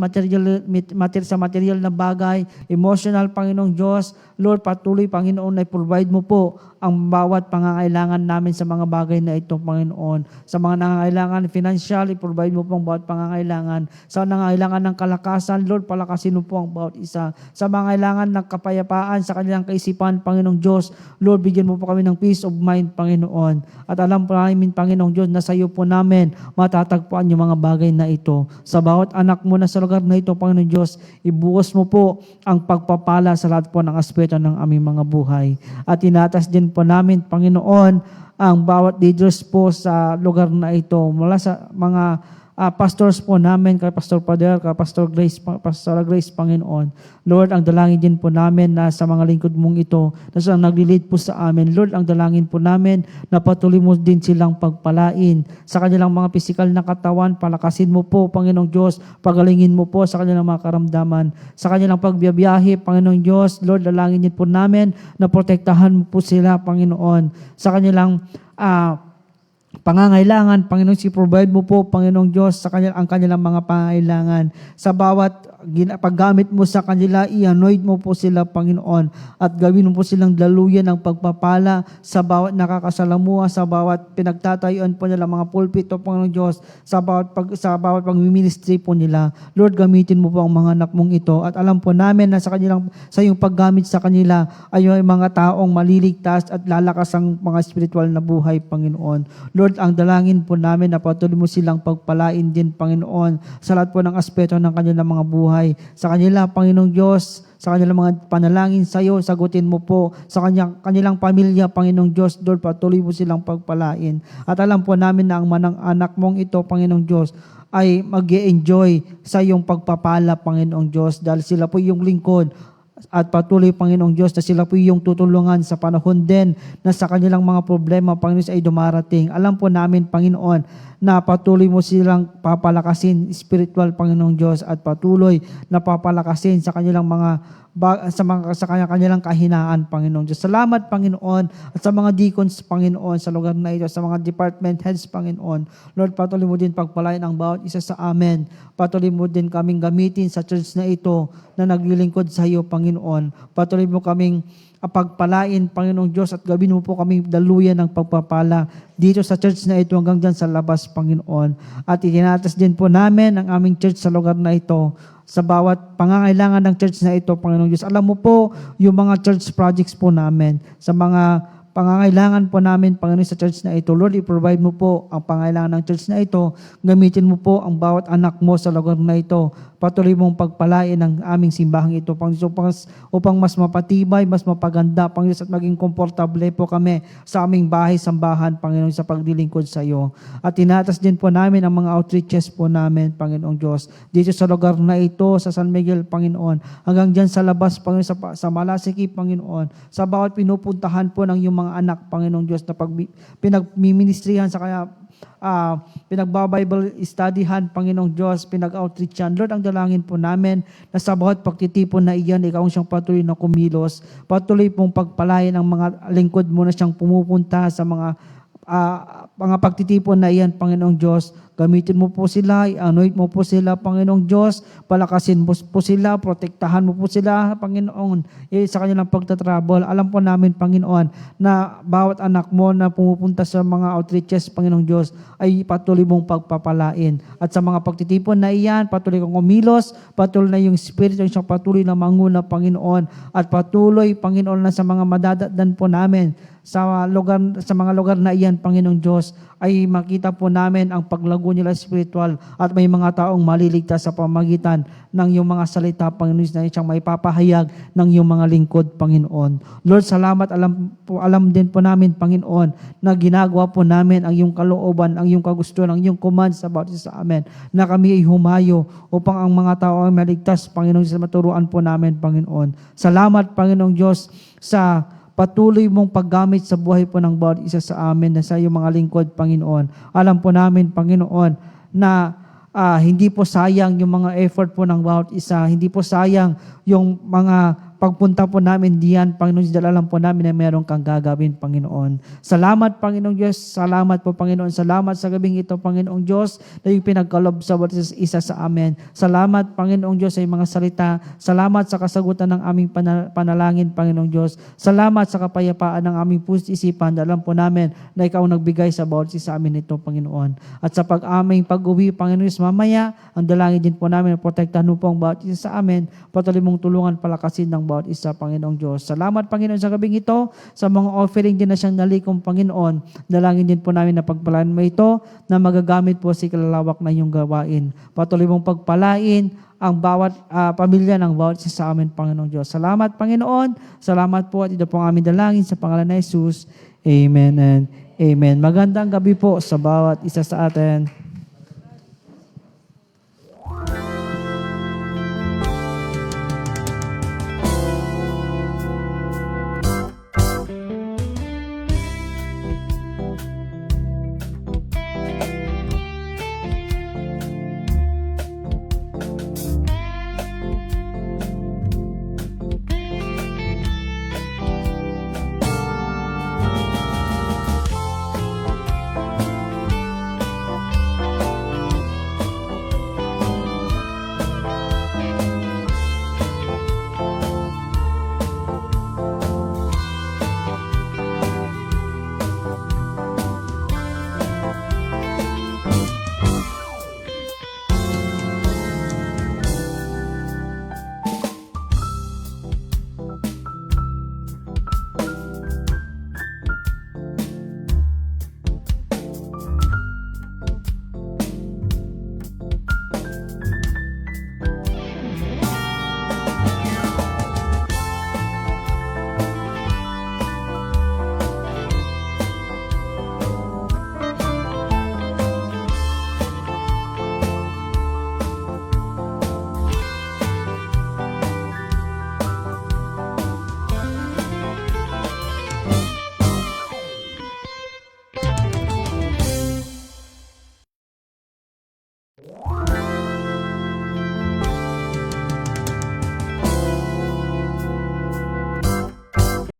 sa material na bagay, emotional, Panginoong Diyos. Lord, patuloy, Panginoon, na provide mo po ang bawat pangangailangan namin sa mga bagay na ito, Panginoon. Sa mga nangangailangan financial, provide mo po ang bawat pangangailangan. Sa nangangailangan ng kalakasan, Lord, palakasin mo po ang bawat isa. Sa mga kailangan ng kapayapaan sa kanilang kaisipan, Panginoong Diyos, Lord, bigyan mo po kami ng peace of mind, Panginoon. At alam po namin, Panginoong Diyos, na sa iyo po namin matatagpuan yung mga bagay na ito. Sa bawat anak mo na sa lugar na ito, Panginoon Diyos, ibuhos mo po ang pagpapala sa lahat po ng aspeto ng aming mga buhay. At tinatas din po namin, Panginoon, ang bawat leaders po sa lugar na ito, mula sa mga pastors po namin, kay Pastor Pader, kay Pastor Grace, Panginoon. Lord, ang dalangin din po namin na sa mga lingkod mong ito, na silang naglilid po sa amin. Lord, ang dalangin po namin na patuloy mo din silang pagpalain sa kanilang mga pisikal na katawan. Palakasin mo po, Panginoong Diyos, pagalingin mo po sa kanilang mga karamdaman. Sa kanilang pagbiyabiyahe, Panginoong Diyos, Lord, dalangin din po namin na protektahan mo po sila, Panginoon. Sa kanilang pangangailangan, Panginoon, provide mo po, Panginoong Diyos, ang kanilang mga pangangailangan. Sa bawat paggamit mo sa kanila, i-anoint mo po sila, Panginoon, at gawin mo po silang daluyan ng pagpapala sa bawat nakakasalamuha, sa bawat pinagtatayuan po nila mga pulpito, Panginoong Diyos, sa bawat pagmiministry po nila. Lord, gamitin mo po ang mga anak mong ito, at alam po namin na sa iyong paggamit sa kanila ay yung mga taong maliligtas at lalakas ang mga spiritual na buhay, Panginoon. Lord, ang dalangin po namin na patuloy mo silang pagpalain din, Panginoon, sa lahat po ng aspeto ng kanilang mga buhay. Sa kanila, Panginoong Diyos, sa kanilang mga panalangin sa iyo, sagutin mo po sa kanilang pamilya, Panginoong Diyos. Lord, patuloy mo silang pagpalain. At alam po namin na ang manang anak mong ito, Panginoong Diyos, ay mag-e-enjoy sa iyong pagpapala, Panginoong Diyos, dahil sila po yung lingkod. At patuloy, Panginoong Diyos, na sila po yung tutulungan sa panahon din na sa kanilang mga problema, Panginoon, ay dumarating. Alam po namin, Panginoon, na patuloy mo silang papalakasin spiritual, Panginoong Diyos, at patuloy na papalakasin sa kanilang sa kanilang kahinaan, Panginoong Diyos. Salamat, Panginoon, at sa mga deacons, Panginoon, sa lugar na ito, sa mga department heads, Panginoon. Lord, patuloy mo din pagpalain ang bawat isa sa amin. Patuloy mo din kaming gamitin sa church na ito na naglilingkod sa iyo, Panginoon. Patuloy mo kaming pagpalain, Panginoong Diyos, at gawin mo po kami daluyan ng pagpapala dito sa church na ito hanggang dyan sa labas, Panginoon. At itinatas din po namin ang aming church sa lugar na ito, sa bawat pangangailangan ng church na ito, Panginoong Diyos. Alam mo po yung mga church projects po namin, sa mga pangangailangan po namin, Panginoon, sa church na ito. Lord, i-provide mo po ang pangangailangan ng church na ito. Gamitin mo po ang bawat anak mo sa lugar na ito. Patuloy mong pagpalain ang aming simbahang ito, Panginoon, upang mas mapatibay, mas mapaganda, Panginoon, at maging komportable po kami sa aming bahay-sambahan, Panginoon, sa paglilingkod sa iyo. At tinatas din po namin ang mga outreaches po namin, Panginoong Diyos, dito sa lugar na ito, sa San Miguel, Panginoon, hanggang dyan sa labas, Panginoon, sa Malasiki, Panginoon, sa bawat pinupuntahan po ng iyong mga anak, Panginoong Diyos, na pinagmiministrihan sa kanya, pinagbabible studyhan, Panginoong Diyos, pinag-outreachan. Lord, ang dalangin po namin na sa bawat pagtitipon na iyan, ikaw ang siyang patuloy na kumilos. Patuloy pong pagpalain ang mga lingkod mo na siyang pumupunta sa mga pagtitipon na iyan, Panginoong Diyos. Gamitin mo po sila, i-anoint mo po sila, Panginoong Diyos, palakasin mo po sila, protektahan mo po sila, Panginoon, sa kanilang pagtatravel. Alam po namin, Panginoon, na bawat anak mo na pumupunta sa mga outreaches, Panginoong Diyos, ay patuloy mong pagpapalain. At sa mga pagtitipon na iyan, patuloy kang umilos, patuloy na yung Spirit, yung siyang patuloy na manguna, Panginoon, at patuloy, Panginoon, na sa mga madadagdan po namin, sa mga lugar na iyan, Panginoong Diyos, ay makita po namin ang paglago nila spiritual at may mga taong maliligtas sa pamagitan ng iyong mga salita, Panginoon, na siyang may papahayag ng iyong mga lingkod, Panginoon. Lord, salamat. Alam din po namin, Panginoon, na ginagawa po namin ang iyong kalooban, ang iyong kagustuhan, ang iyong command sa bawat isa sa amin, na kami ay humayo upang ang mga tao ay maligtas, Panginoon, sa maturuan po namin, Panginoon. Salamat, Panginoong Diyos, sa patuloy mong paggamit sa buhay po ng bawat isa sa amin na sa iyong mga lingkod, Panginoon. Alam po namin, Panginoon, na hindi po sayang yung mga effort po ng bawat isa. Hindi po sayang yung mga pagpunta po namin diyan, Panginoon, dala lang po namin na meron kang gagawin, Panginoon. Salamat, Panginoong Diyos. Salamat po, Panginoon. Salamat sa gabing ito, Panginoong Diyos, na yung pinagkalob sa bawat isa sa amin. Salamat, Panginoong Diyos, sa iyong mga salita. Salamat sa kasagutan ng aming panalangin, Panginoong Diyos. Salamat sa kapayapaan ng aming puso't isipan. Alam po namin na ikaw nagbigay sa bawat isa sa amin ito, Panginoon. At sa aming pag-uwi, Panginoon Diyos, mamaya, ang dalangin din po namin na protektahan mo po ang bawat isa sa amin. Patuloy mong tulungan, palakasin ng bawat isa, Panginoong Diyos. Salamat, Panginoon, sa gabing ito, sa mga offering din na siyang nalikom, Panginoon. Dalangin din po namin na pagpalain mo ito na magagamit po sa kalalawak na iyong gawain. Patuloy mong pagpalain ang bawat pamilya ng bawat isa sa amin, Panginoong Diyos. Salamat, Panginoon. Salamat po at ito po ang aming dalangin sa pangalan ni Jesus. Amen and Amen. Magandang gabi po sa bawat isa sa atin.